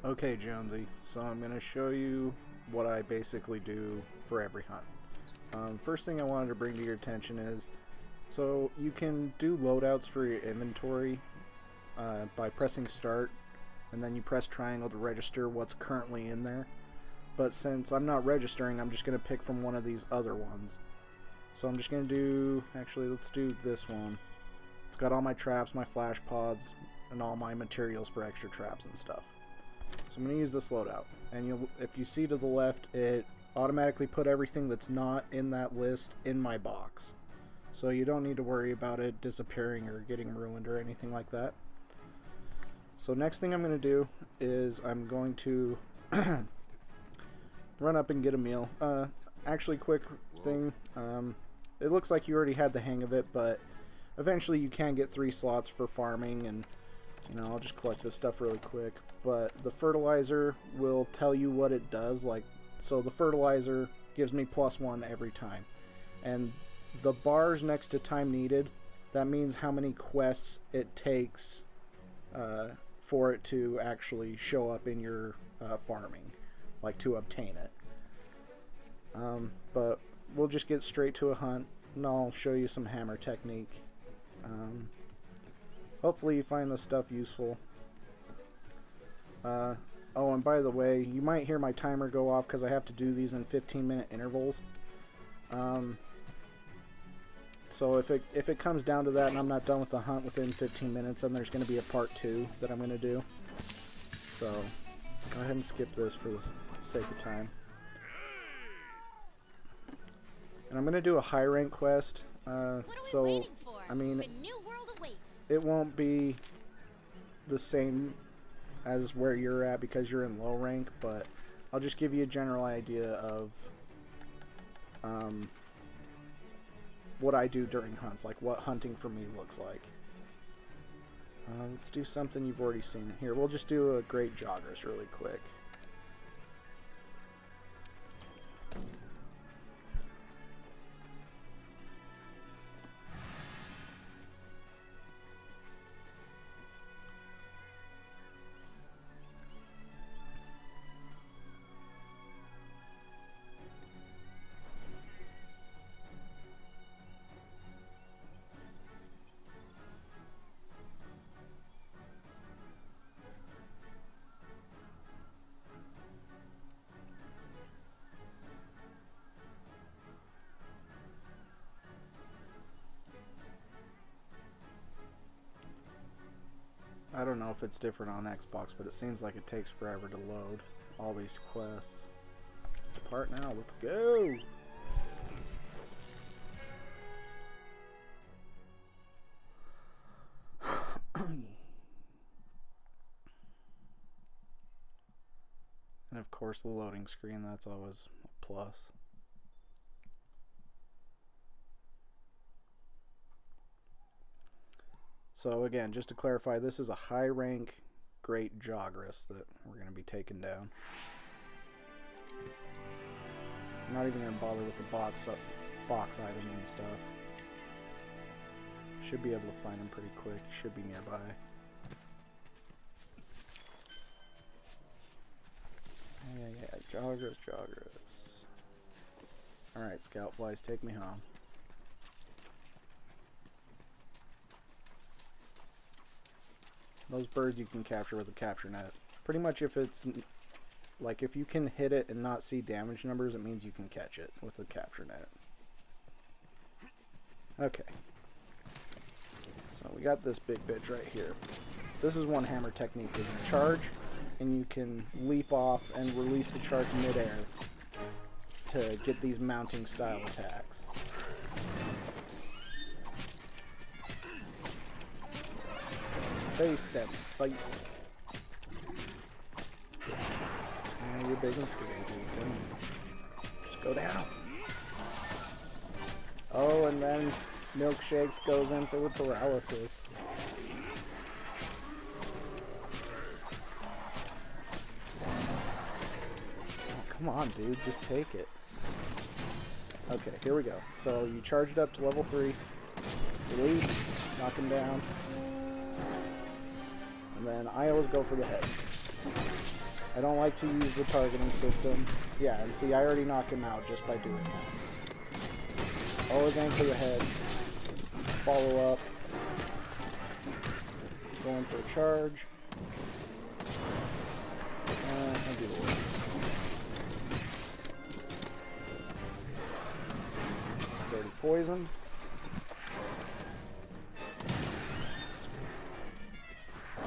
Okay, Jonesy, so I'm going to show you what I basically do for every hunt. First thing I wanted to bring to your attention is, so you can do loadouts for your inventory by pressing start, and then you press triangle to register what's currently in there. But since I'm not registering, I'm just going to pick from one of these other ones. So I'm just going to do, actually let's do this one. It's got all my traps, my flash pods, and all my materials for extra traps and stuff. So I'm going to use this loadout, and if you see to the left, it automatically put everything that's not in that list in my box. So you don't need to worry about it disappearing or getting ruined or anything like that. So next thing I'm going to do is I'm going to run up and get a meal. Actually, quick thing, it looks like you already had the hang of it, but eventually you can get 3 slots for farming, and you know, I'll just collect this stuff really quick. But the fertilizer will tell you what it does. Like, so the fertilizer gives me +1 every time, and the bars next to time needed, that means how many quests it takes for it to actually show up in your farming, like to obtain it. But we'll just get straight to a hunt, and I'll show you some hammer technique. Hopefully you find this stuff useful. Oh, and by the way, you might hear my timer go off because I have to do these in 15-minute intervals. So if it comes down to that and I'm not done with the hunt within 15 minutes, then there's going to be a part 2 that I'm going to do. So go ahead and skip this for the sake of time. And I'm going to do a high rank quest. So I mean, it won't be the same as where you're at because you're in low rank, but I'll just give you a general idea of what I do during hunts, like what hunting for me looks like. Let's do something you've already seen. Here, we'll just do a great joggers really quick. I don't know if it's different on Xbox, but it seems like it takes forever to load all these quests. Depart now, let's go! And of course the loading screen, that's always a plus. So again, just to clarify, this is a high rank great joggers that we're going to be taking down. I'm not even going to bother with the fox item and stuff. Should be able to find him pretty quick. Should be nearby. Yeah, joggers. Alright, scout flies, take me home. Those birds you can capture with a capture net. Pretty much if it's, like, if you can hit it and not see damage numbers, it means you can catch it with a capture net. Okay. So we got this big bitch right here. This is one hammer technique, is you charge, and you can leap off and release the charge midair to get these mounting style attacks. Face step, face. Yeah, you're big and scary, dude. Just go down. Oh, and then Milkshakes goes in for the paralysis. Oh, come on, dude, just take it. Okay, here we go. So you charge it up to level 3. Release, knock him down. And then I always go for the head. I don't like to use the targeting system. Yeah, and see, I already knocked him out just by doing that. Always aim for the head. Follow up. Going for a charge. I'll do the work. Dirty poison.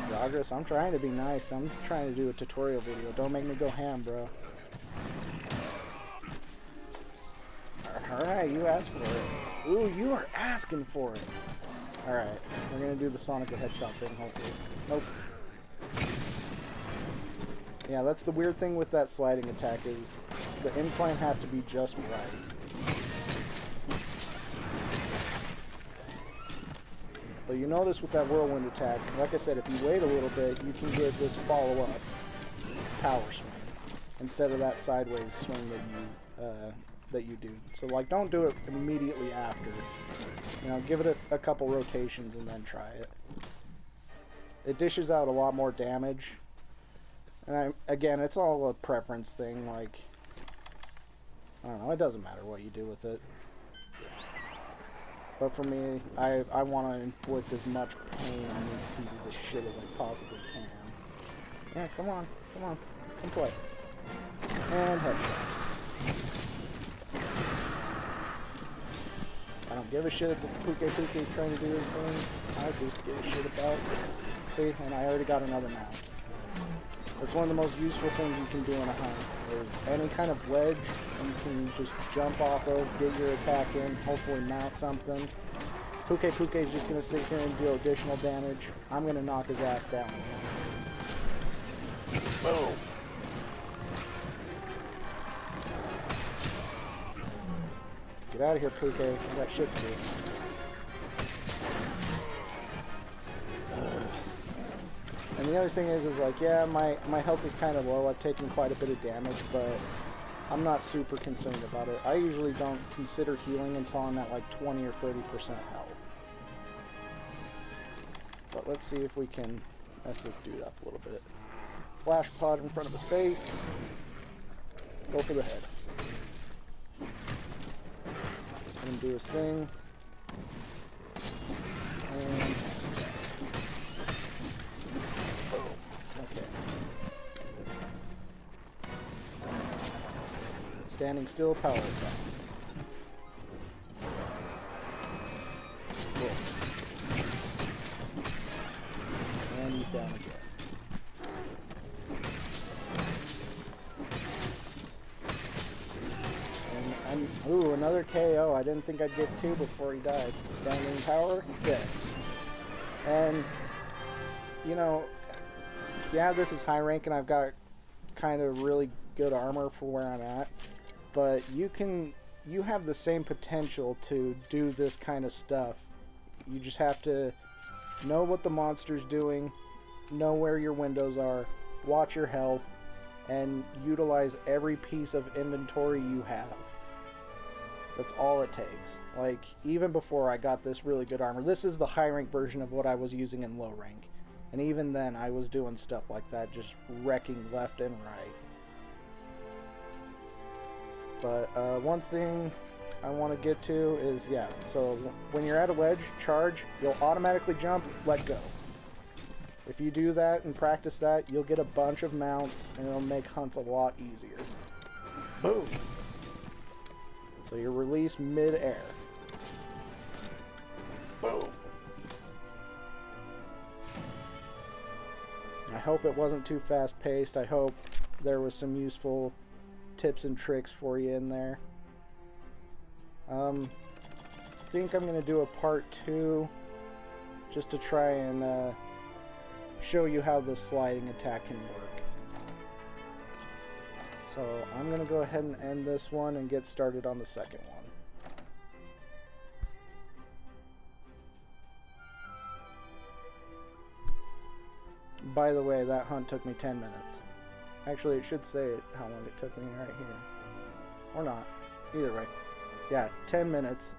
Progress. I'm trying to be nice. I'm trying to do a tutorial video. Don't make me go ham, bro. Alright, you asked for it. Ooh, you are asking for it. Alright, we're gonna do the Sonic the Hedgehog thing, hopefully. Nope. Yeah, that's the weird thing with that sliding attack is the incline has to be just right. But you notice with that whirlwind attack, like I said, if you wait a little bit, you can get this follow-up power swing instead of that sideways swing that you do. So like, don't do it immediately after. You know, give it a couple rotations and then try it. It dishes out a lot more damage. And again, it's all a preference thing. Like, I don't know, it doesn't matter what you do with it. But for me, I want to inflict as much pain on these pieces of shit as I possibly can. Yeah, come on, come play. And headshot. I don't give a shit if the Puke is trying to do his thing. I just give a shit about this. See, and I already got another mount. That's one of the most useful things you can do in a hunt, is any kind of ledge you can just jump off of, get your attack in, hopefully mount something. Puke is just going to sit here and deal additional damage. I'm going to knock his ass down. Boom! Get out of here, Puke. I got shit to do. And the other thing is like, yeah, my health is kind of low. I've taken quite a bit of damage, but I'm not super concerned about it. I usually don't consider healing until I'm at like 20 or 30% health. But let's see if we can mess this dude up a little bit. Flash pod in front of his face. Go for the head. Let him do his thing. And standing still, power attack. Cool. And he's down again. And ooh, another KO. I didn't think I'd get two before he died. Standing power, dead. And, you know, yeah, this is high rank and I've got kind of really good armor for where I'm at. But you have the same potential to do this kind of stuff. You just have to know what the monster's doing, know where your windows are, watch your health, and utilize every piece of inventory you have. That's all it takes. Like, even before I got this really good armor, this is the high rank version of what I was using in low rank. And even then, I was doing stuff like that, just wrecking left and right. But one thing I want to get to is, yeah, so when you're at a ledge, charge, you'll automatically jump, let go. If you do that and practice that, you'll get a bunch of mounts and it'll make hunts a lot easier. Boom! So you release mid-air. Boom! I hope it wasn't too fast-paced. I hope there was some useful tips and tricks for you in there. I think I'm going to do a part 2 just to try and show you how the sliding attack can work. So I'm going to go ahead and end this one and get started on the second one. By the way, that hunt took me 10 minutes. Actually, it should say it, how long it took me right here. Or not. Either way. Yeah, 10 minutes.